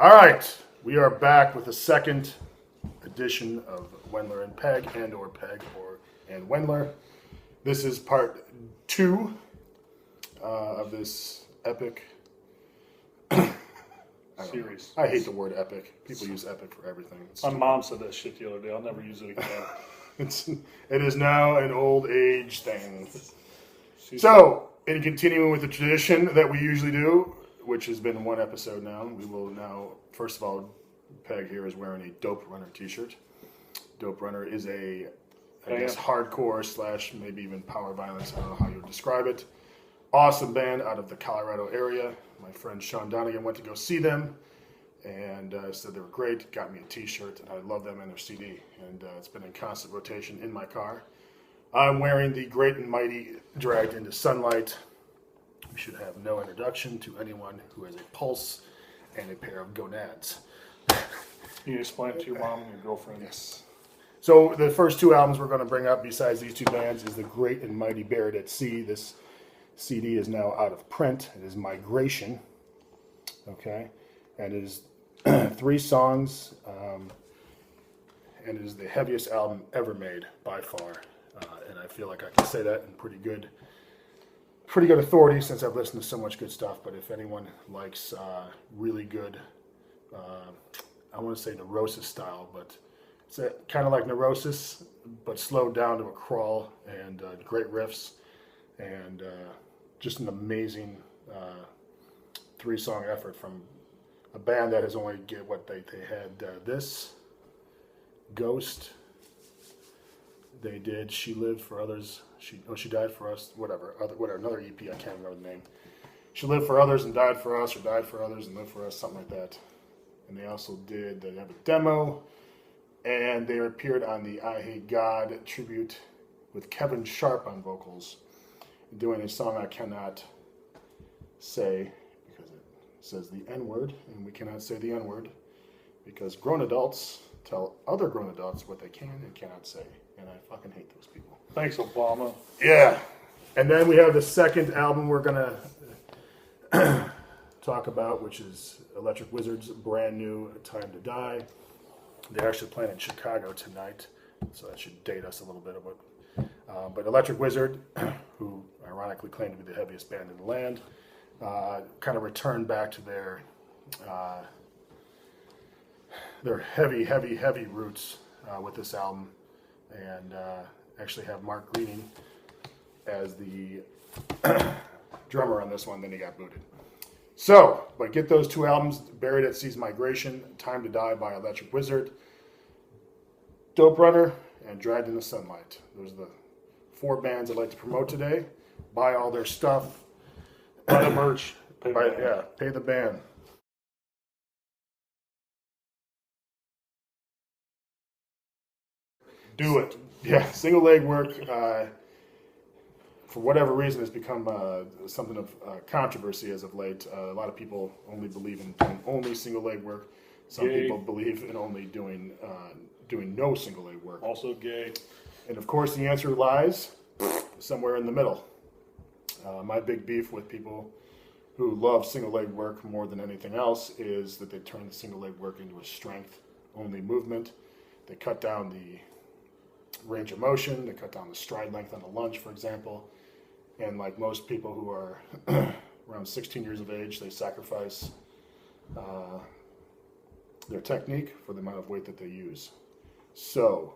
All right, we are back with the second edition of Wendler and Pegg, and/or Pegg and Wendler. This is part 2 of this epic series. I hate the word epic. People use epic for everything. My mom said that shit the other day. I'll never use it again. It is now an old age thing. So, in continuing with the tradition that we usually do, which has been one episode now, we will now, first of all, Peg here is wearing a Dope Runner t-shirt. Dope Runner is I guess, hardcore / maybe even power violence. I don't know how you would describe it. Awesome band out of the Colorado area. My friend Sean Donegan went to go see them and said they were great. Got me a t-shirt, and I love them and their CD. And it's been in constant rotation in my car. I'm wearing the Great and Mighty Dragged into Sunlight. We should have no introduction to anyone who has a pulse and a pair of gonads. You explain it to your mom and your girlfriend. Yes. So the first 2 albums we're going to bring up besides these 2 bands is the Great and Mighty Buried at Sea. This CD is now out of print. It is Migration. Okay. And it is 3 songs. And it is the heaviest album ever made by far. And I feel like I can say that in pretty good authority since I've listened to so much good stuff. But if anyone likes really good, I want to say Neurosis style, but it's kind of like Neurosis, but slowed down to a crawl, and great riffs, and just an amazing 3-song effort from a band that has only get what they had this, Ghost. They did She Lived for Others. She Died for Us. Whatever. Another EP. I can't remember the name. She Lived for Others and Died for Us, or Died for Others and Lived for Us, something like that. And they also they have a demo, and they appeared on the I Hate God tribute with Kevin Sharp on vocals, doing a song I cannot say because it says the N-word, and we cannot say the N-word because grown adults tell other grown adults what they can and cannot say. And I fucking hate those people. Thanks, Obama. Yeah. And then we have the second album we're going to talk about, which is Electric Wizard's brand new Time to Die. They're actually playing in Chicago tonight, so that should date us a little bit. But Electric Wizard, who ironically claim to be the heaviest band in the land, kind of returned back to their heavy roots with this album. And actually have Mark Greening as the drummer on this one, then he got booted. So, but get those 2 albums, Buried at Sea's Migration, Time to Die by Electric Wizard, Dope Runner, and Dragged into Sunlight. Those are the 4 bands I'd like to promote today. Buy all their stuff. Buy the merch. Pay the band. Do it. Yeah, single leg work, for whatever reason, has become something of controversy as of late. A lot of people only believe in doing only single leg work. Some people believe in only doing no single leg work. Also gay. And of course, the answer lies somewhere in the middle. My big beef with people who love single leg work more than anything else is that they turn the single leg work into a strength only movement. They cut down the range of motion, they cut down the stride length on the lunge, for example. And like most people who are around 16 years of age, they sacrifice their technique for the amount of weight that they use. So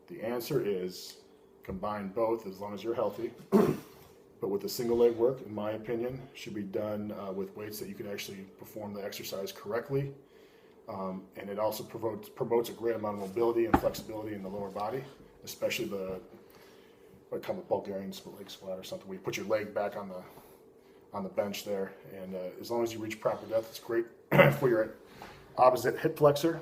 the answer is combine both as long as you're healthy. But with the single leg work, in my opinion, should be done with weights that you can actually perform the exercise correctly. And it also promotes a great amount of mobility and flexibility in the lower body, especially what kind of Bulgarian leg squat or something, where you put your leg back on the bench there. And as long as you reach proper depth, it's great for your opposite hip flexor.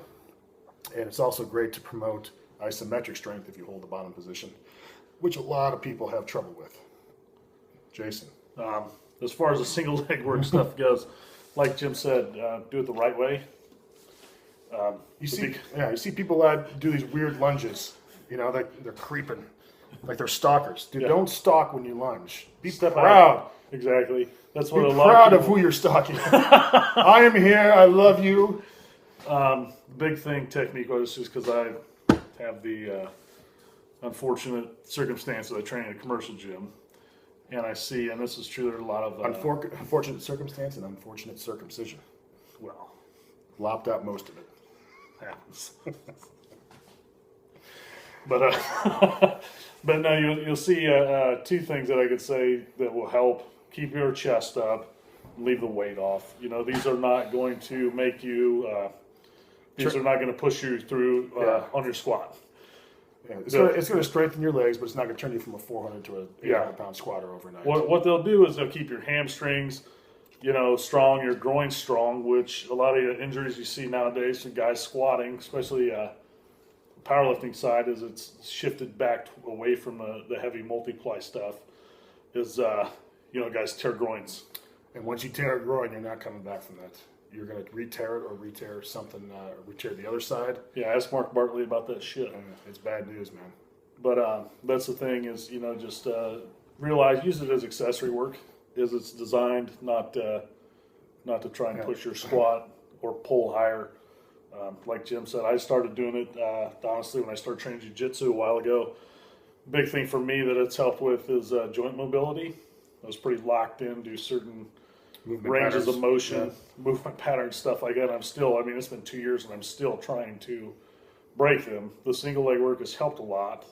And it's also great to promote isometric strength if you hold the bottom position, which a lot of people have trouble with. Jason. As far as the single leg work stuff goes, like Jim said, do it the right way. You see people that do these weird lunges. You know, they're creeping, like they're stalkers. Dude, don't stalk when you lunge. Be proud Exactly. That's what Be a lot proud of of people, who you're stalking. I am here. I love you. big thing technique was just because I have the unfortunate circumstance that I train in a commercial gym, and I see, and this is true, there's a lot of Unfortunate circumstance and unfortunate circumcision. well, Lopped out most of it. happens. But but no, you'll see two things that I could say that will help keep your chest up, leave the weight off. You know, these are not going to make you. These are not going to push you through on your squat. Yeah, it's going to strengthen your legs, but it's not going to turn you from a 400 to a 800 pound squatter overnight. What they'll do is they'll keep your hamstrings, strong, your groin strong, which a lot of the injuries you see nowadays from guys squatting, especially powerlifting side, as it's shifted back away from the heavy multiply stuff, is guys tear groins. And once you tear a groin, you're not coming back from that. You're going to re-tear it or re-tear something, re-tear the other side. Yeah, ask Mark Bartley about that shit. It's bad news, man. But that's the thing is, just realize, use it as accessory work. Is it's designed not to try and push your squat or pull higher. Like Jim said, I started doing it, honestly, when I started training jiu-jitsu a while ago. Big thing for me that it's helped with is joint mobility. I was pretty locked in, do certain Movement ranges patterns. of motion, movement patterns, stuff like that. I'm still, it's been 2 years and I'm still trying to break them. The single leg work has helped a lot,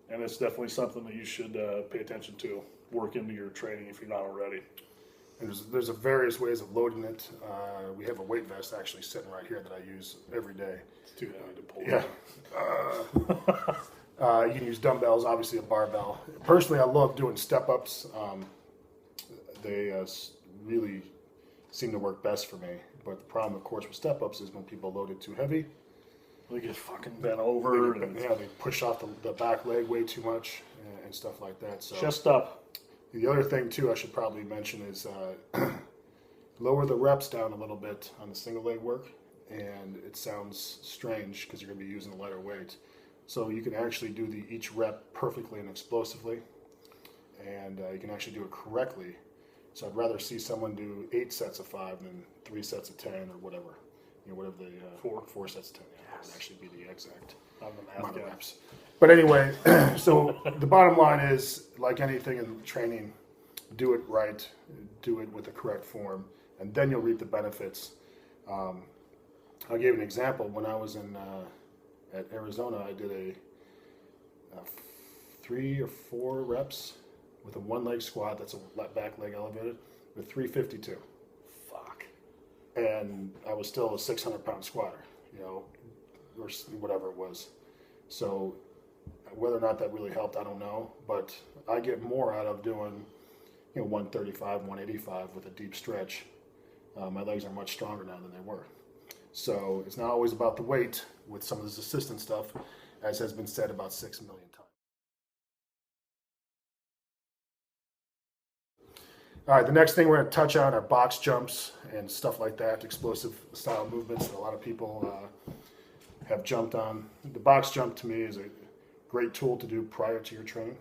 and it's definitely something that you should pay attention to, work into your training if you're not already. And there's various ways of loading it. We have a weight vest actually sitting right here that I use every day. It's too heavy to pull. Yeah. You can use dumbbells, obviously a barbell. Personally, I love doing step-ups. They really seem to work best for me. But the problem, of course, with step-ups is when people load it too heavy. They get fucking bent over. They push off the back leg way too much and stuff like that. So Chest up. the other thing, too, I should probably mention is lower the reps down a little bit on the single leg work. And it sounds strange because you're going to be using a lighter weight. So you can actually do each rep perfectly and explosively. And you can actually do it correctly. So I'd rather see someone do 8 sets of 5 than 3 sets of 10 or whatever. Whatever the 4 sets of 10. Yeah, that would actually be the exact amount of reps. But anyway, so the bottom line is, like anything in training, do it right, do it with the correct form, and then you'll reap the benefits. I'll give you an example. When I was at Arizona, I did a 3 or 4 reps with a 1-leg squat. That's a back leg elevated with 352. Fuck. And I was still a 600-pound squatter, or whatever it was. So whether or not that really helped, I don't know. But I get more out of doing, 135, 185 with a deep stretch. My legs are much stronger now than they were. So it's not always about the weight with some of this assistant stuff, as has been said about 6 million times. All right, the next thing we're going to touch on are box jumps and stuff like that, explosive style movements that a lot of people have jumped on. The box jump to me is a great tool to do prior to your training,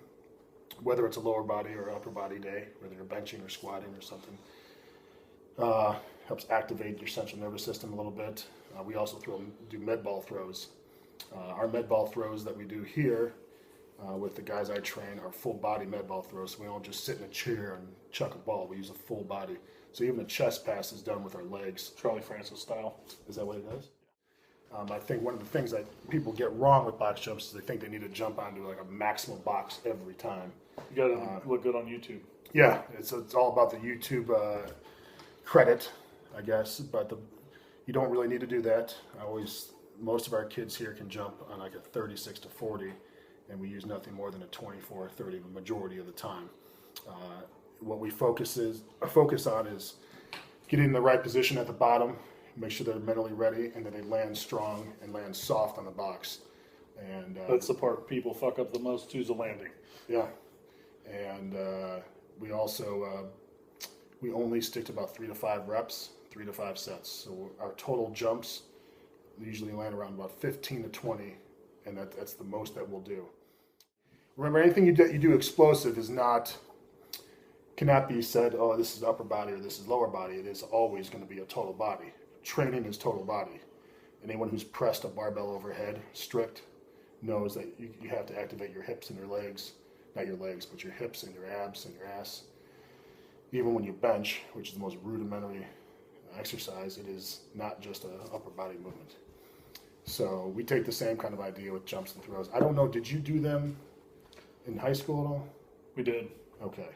whether it's a lower body or upper body day, whether you're benching or squatting or something. Helps activate your central nervous system a little bit. We also do med ball throws. Our med ball throws that we do here with the guys I train are full body med ball throws. So we don't just sit in a chair and chuck a ball. We use a full body. So even a chest pass is done with our legs. Charlie Francis style. Is that what it does? I think one of the things that people get wrong with box jumps is they think they need to jump onto like a maximum box every time. You got to look good on YouTube. Yeah, it's all about the YouTube credit, I guess, but you don't really need to do that. Most of our kids here can jump on like a 36 to 40, and we use nothing more than a 24 or 30 the majority of the time. What we focus on is getting in the right position at the bottom, make sure they're mentally ready, and that they land strong and land soft on the box. And that's the part people fuck up the most, too, is the landing. Yeah, and we also we only stick to about 3 to 5 reps, 3 to 5 sets. So our total jumps usually land around about 15 to 20, and that's the most that we'll do. Remember, anything you do explosive cannot be said, oh, this is upper body or this is lower body. It is always going to be a total body. Training is total body. Anyone who's pressed a barbell overhead, strict, knows that you have to activate your hips and your legs, not your legs, but your hips and your abs and your ass. Even when you bench, which is the most rudimentary exercise, it is not just an upper body movement. So we take the same kind of idea with jumps and throws. I don't know, did you do them in high school at all? We did. Okay.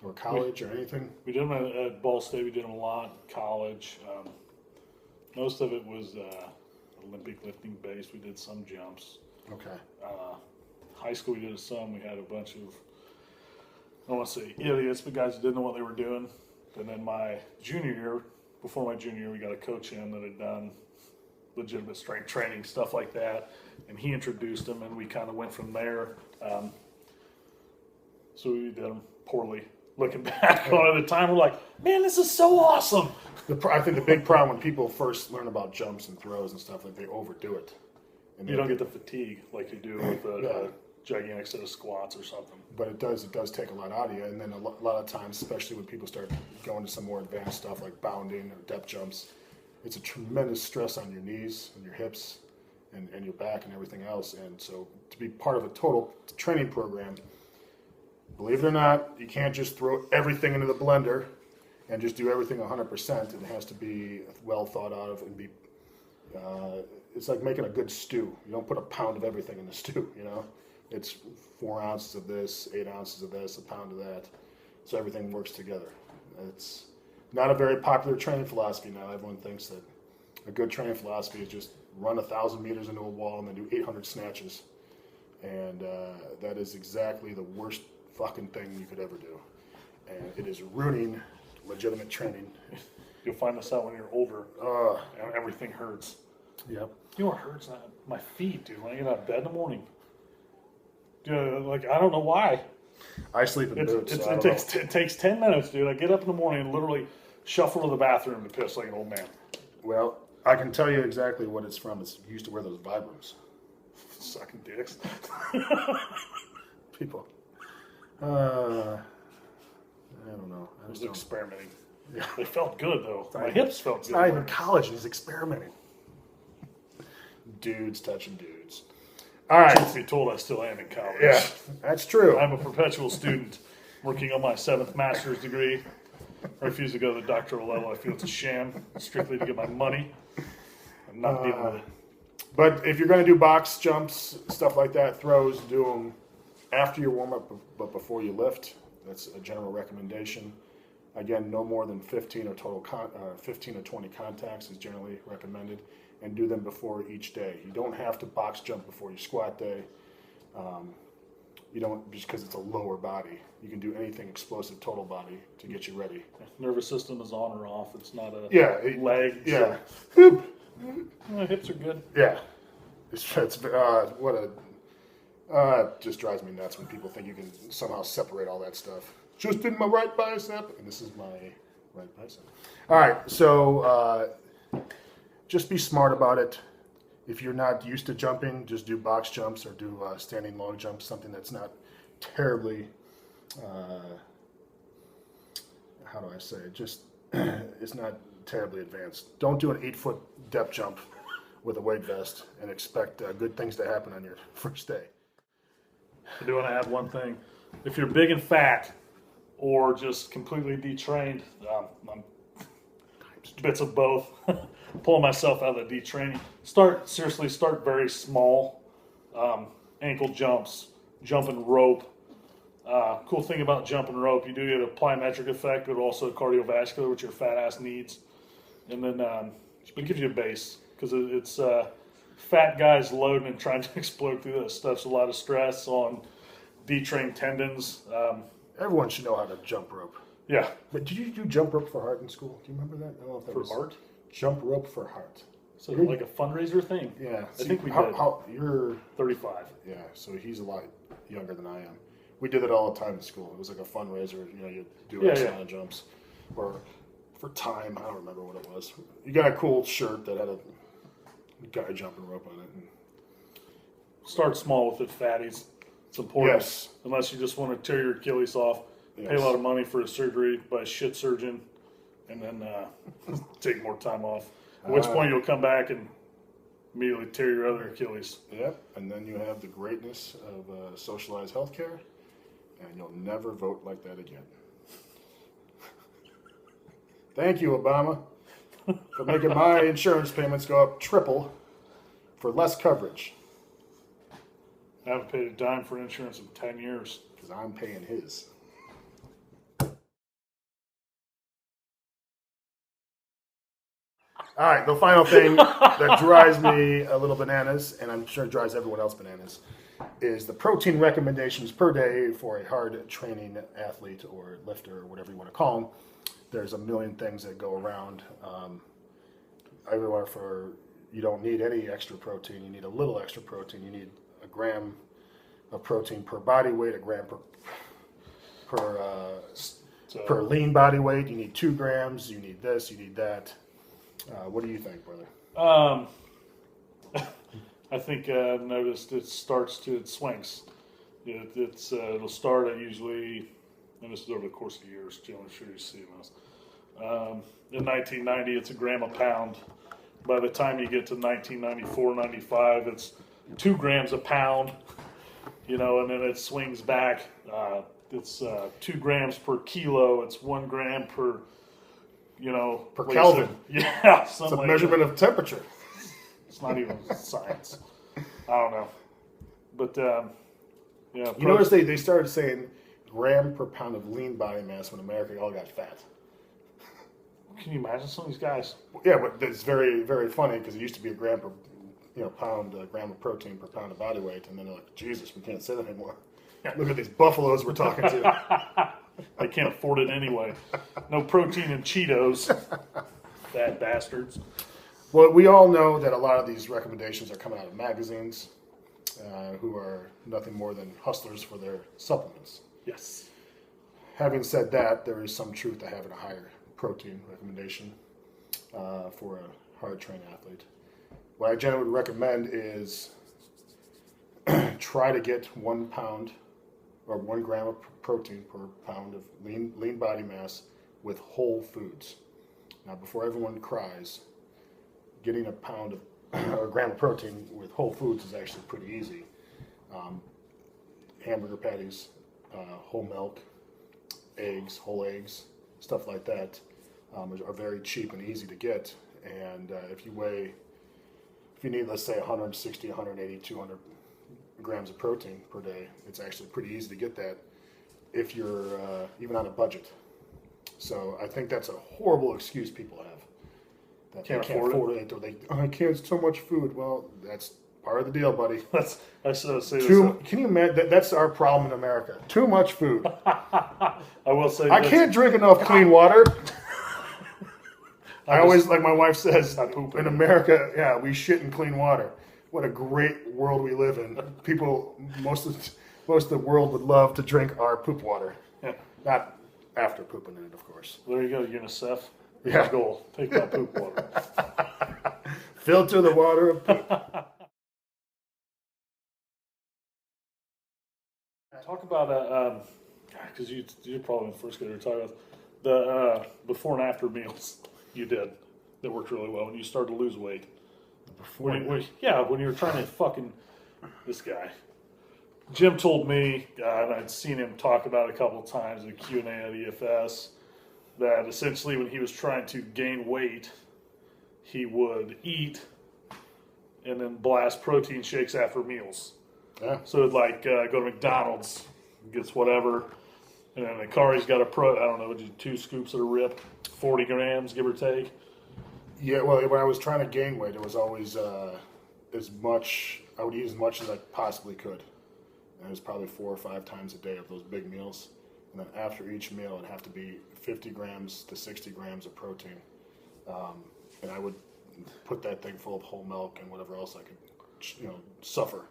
Or college or anything? We did them at Ball State. We did them a lot. College. Most of it was Olympic lifting based. We did some jumps. Okay. High school we did some. We had a bunch of, I don't want to say idiots, but guys who didn't know what they were doing. And then before my junior year, we got a coach in that had done legitimate strength training, stuff like that. And he introduced them, and we kind of went from there. So we did them poorly. Looking back on it at the time, we're like, man, this is so awesome. I think the big problem when people first learn about jumps and throws and stuff, like they overdo it. And you don't get the fatigue like you do with a gigantic set of squats or something. But it does take a lot out of you. And then a lot of times, especially when people start going to some more advanced stuff like bounding or depth jumps, it's a tremendous stress on your knees and your hips and your back and everything else. And so to be part of a total training program, believe it or not, you can't just throw everything into the blender and just do everything 100%. It has to be well thought out of and be. It's like making a good stew. You don't put a pound of everything in the stew. It's 4 ounces of this, 8 ounces of this, a pound of that, so everything works together. It's not a very popular training philosophy now. Everyone thinks that a good training philosophy is just run 1,000 meters into a wall and then do 800 snatches, and that is exactly the worst fucking thing you could ever do, and it is ruining legitimate training. You'll find this out when you're older, and everything hurts. Yep. You know what hurts? My feet, dude. When I get out of bed in the morning, dude, like I don't know why. I sleep in boots. It takes 10 minutes, dude. I get up in the morning and literally shuffle to the bathroom to piss like an old man. Well, I can tell you exactly what it's from. It's used to wear those Vibrams. Sucking dicks. People. I don't know. I was experimenting. Yeah. They felt good, though. My hips felt good. It's not even college, and he's experimenting. Dudes touching dudes. All right. Truth be told, I still am in college. Yeah, that's true. I'm a perpetual student working on my 7th master's degree. I refuse to go to the doctoral level. I feel it's a sham, strictly to get my money. I'm not dealing with it. But if you're going to do box jumps, stuff like that, throws, do them after your warm-up, but before you lift. That's a general recommendation. Again, no more than 15 or 20 contacts is generally recommended, and do them before each day. You don't have to box jump before your squat day. You don't, just because it's a lower body. You can do anything explosive total body to get you ready. Nervous system is on or off. It's not a legs. Yeah. My hips are good. Yeah. It just drives me nuts when people think you can somehow separate all that stuff. Just in my right bicep, and this is my right bicep. All right, so just be smart about it. If you're not used to jumping, just do box jumps or do standing log jumps, something that's not terribly, how do I say it, just, it's not terribly advanced. Don't do an 8-foot depth jump with a weight vest and expect good things to happen on your first day. I do want to add one thing. If you're big and fat or just completely detrained, I'm bits of both. Pulling myself out of the detraining. Start very small. Ankle jumps, jumping rope. Cool thing about jumping rope, you do get a plyometric effect, but also cardiovascular, which your fat ass needs. And then it gives you a base because it's fat guys loading and trying to explode through this stuff's a lot of stress on detrained tendons. Everyone should know how to jump rope. Yeah. But did you do jump rope for heart in school? Do you remember that? I don't know if that For was heart? Jump rope for heart. So like a fundraiser thing? Yeah. I think we did. You're 35. Yeah, so he's a lot younger than I am. We did it all the time in school. It was like a fundraiser. You do X amount of jumps. Or for time, I don't remember what it was. You got a cool shirt that had a guy jumping rope on it. And Start small with it, fatties. It's important. Yes. Unless you just want to tear your Achilles off pay a lot of money for a surgery by a shit surgeon, and then take more time off. At which point you'll come back and immediately tear your other Achilles. Yep, and then you have the greatness of socialized healthcare, and you'll never vote like that again. Thank you, Obama, for making my insurance payments go up triple for less coverage. I haven't paid a dime for insurance in 10 years. Because I'm paying his. All right, the final thing that drives me a little bananas, and I'm sure drives everyone else bananas, is the protein recommendations per day for a hard training athlete or lifter or whatever you want to call them. There's a million things that go around. Everywhere for, you don't need any extra protein. You need a little extra protein. You need a gram of protein per body weight, a gram per lean body weight. You need 2 grams. You need this. You need that. What do you think, brother? I think I've noticed it swings. It'll start at usually, and this is over the course of years, Jill, I'm sure you've seen this. In 1990, it's a gram a pound. By the time you get to 1994, 95, it's 2 grams a pound, and then it swings back. It's 2 grams per kilo. It's 1 gram per, per Kelvin. Yeah. It's a measurement of temperature. It's not even science. I don't know. But, You notice they started saying gram per pound of lean body mass when America all got fat. Can you imagine some of these guys? Yeah, but it's very, very funny because it used to be a gram per gram of protein per pound of body weight, and then they're like, Jesus, we can't say that anymore. Look at these buffaloes we're talking to. They can't afford it anyway. No protein in Cheetos. Fat bastards. Well, we all know that a lot of these recommendations are coming out of magazines, who are nothing more than hustlers for their supplements. Yes. Having said that, there is some truth to having a higher protein recommendation for a hard trained athlete. What I generally would recommend is try to get 1 pound or 1 gram of protein per pound of lean body mass with whole foods. Now, before everyone cries, getting a pound of or a gram of protein with whole foods is actually pretty easy. Hamburger patties, whole milk, eggs, whole eggs, stuff like that are very cheap and easy to get. And if you need, let's say, 160, 180, 200 grams of protein per day, it's actually pretty easy to get that if you're even on a budget. So I think that's a horrible excuse people have. That Can't they can't afford it, or I can't, it's so much food. Well, that's part of the deal, buddy. I say Can you imagine? That's our problem in America. Too much food. I will say I can't drink enough clean water. I always, like my wife says, in America, we shit in clean water. What a great world we live in. People, most of the world would love to drink our poop water. Yeah. Not after pooping in it, of course. There you go, UNICEF. Yeah. Goal. Take that poop water. Filter the water of poop. Talk about because you're probably the first guy to talk about the before and after meals you did that worked really well when you started to lose weight. When you were trying to fucking this guy. Jim told me, and I'd seen him talk about it a couple of times in Q&A at EFS, that essentially when he was trying to gain weight, he would eat and then blast protein shakes after meals. Yeah. So it'd go to McDonald's, gets whatever, and then in the car he's got I don't know, 2 scoops of a rip, 40 grams, give or take. Yeah, well, when I was trying to gain weight, it was always I would eat as much as I possibly could. And it was probably 4 or 5 times a day of those big meals. And then after each meal, it'd have to be 50 grams to 60 grams of protein. And I would put that thing full of whole milk and whatever else I could, suffer.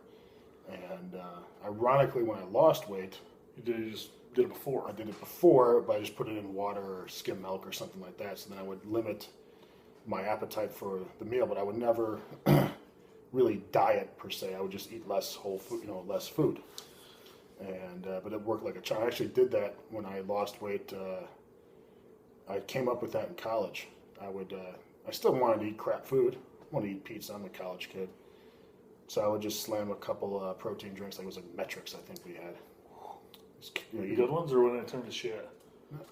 And ironically, when I lost weight, You just did it before. I did it before, but I just put it in water or skim milk or something like that. So then I would limit my appetite for the meal, but I would never really diet per se. I would just eat less whole food, less food. and but it worked like a charm. I actually did that when I lost weight. I came up with that in college. I still wanted to eat crap food. I want to eat pizza. I'm a college kid. So I would just slam a couple protein drinks. Like it was like Metrics, I think we had. Good ones, or when it turned to shit?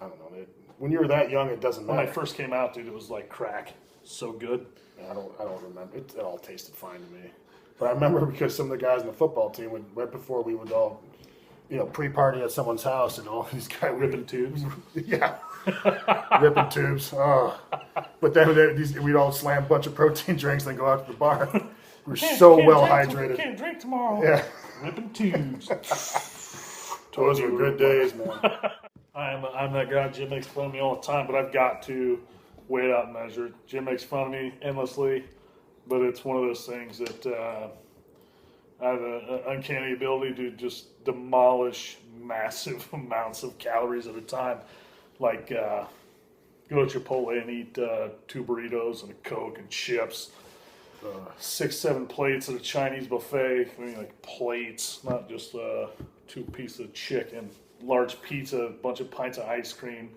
I don't know. When you're that young, it doesn't matter. When I first came out, dude, it was like crack. So good. I don't remember. It all tasted fine to me. But I remember because some of the guys in the football team would, right before we would all, pre-party at someone's house, and all these guys Ripping tubes. Yeah, ripping tubes. Oh, but then we'd all slam a bunch of protein drinks, and then go out to the bar. We're so well hydrated. Can't drink tomorrow. Yeah, ripping tubes. Those were good days, man. I'm that guy. Jim makes fun of me all the time, but I've got to weigh it out and measure it. Jim makes fun of me endlessly, but it's one of those things that I have an uncanny ability to just demolish massive amounts of calories at a time. Like go to Chipotle and eat 2 burritos and a Coke and chips. 6-7 plates at a Chinese buffet. I mean, like plates, not just 2 pieces of chicken, large pizza, a bunch of pints of ice cream.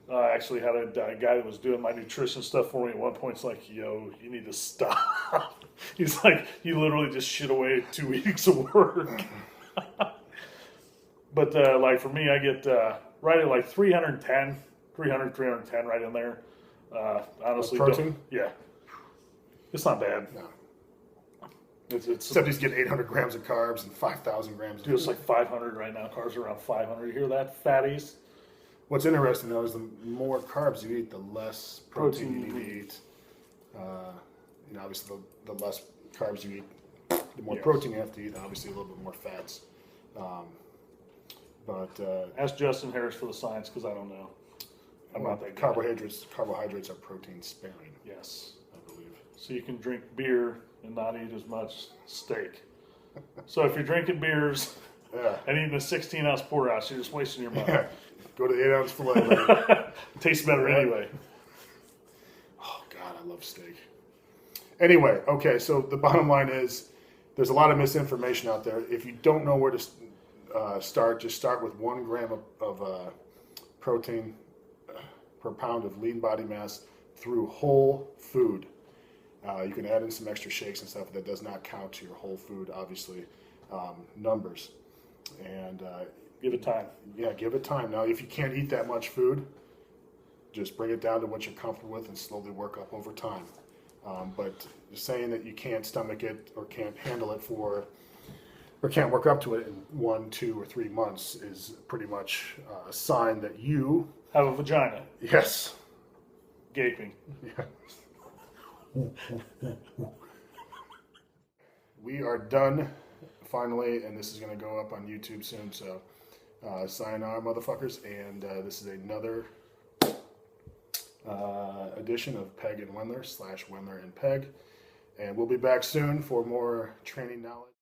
I actually had a guy that was doing my nutrition stuff for me at one point. It's like, yo, you need to stop. He's like, you literally just shit away 2 weeks of work. But like for me, I get right at like 310 right in there. Honestly, protein? Yeah. It's not bad. No. It's Except he's getting 800 grams of carbs and 5,000 grams of dude, it's like 500 right now. Carbs are around 500. You hear that, fatties? What's interesting, though, is the more carbs you eat, the less protein you need to eat. Obviously, the less carbs you eat, the more protein you have to eat, and obviously a little bit more fats. Ask Justin Harris for the science, because I don't know. I'm not that good. Carbohydrates are protein sparing. Yes. I believe. So you can drink beer and not eat as much steak. So if you're drinking beers and eating a 16-ounce porterhouse, you're just wasting your money. Yeah. Go to the 8-ounce filet. Tastes better anyway. Oh, God, I love steak. Anyway, okay, so the bottom line is there's a lot of misinformation out there. If you don't know where to start, just start with 1 gram of protein per pound of lean body mass through whole food. You can add in some extra shakes and stuff, but that does not count to your whole food, obviously, numbers. And give it time. Yeah, give it time. Now, if you can't eat that much food, just bring it down to what you're comfortable with and slowly work up over time. But saying that you can't stomach it or can't handle it or can't work up to it in 1, 2, or 3 months is pretty much a sign that you have a vagina. Yes. Gaping. Yeah. We are done finally, and this is going to go up on YouTube soon, so sayonara, motherfuckers. And this is another edition of Pegg and Wendler / Wendler and Pegg, and we'll be back soon for more training knowledge.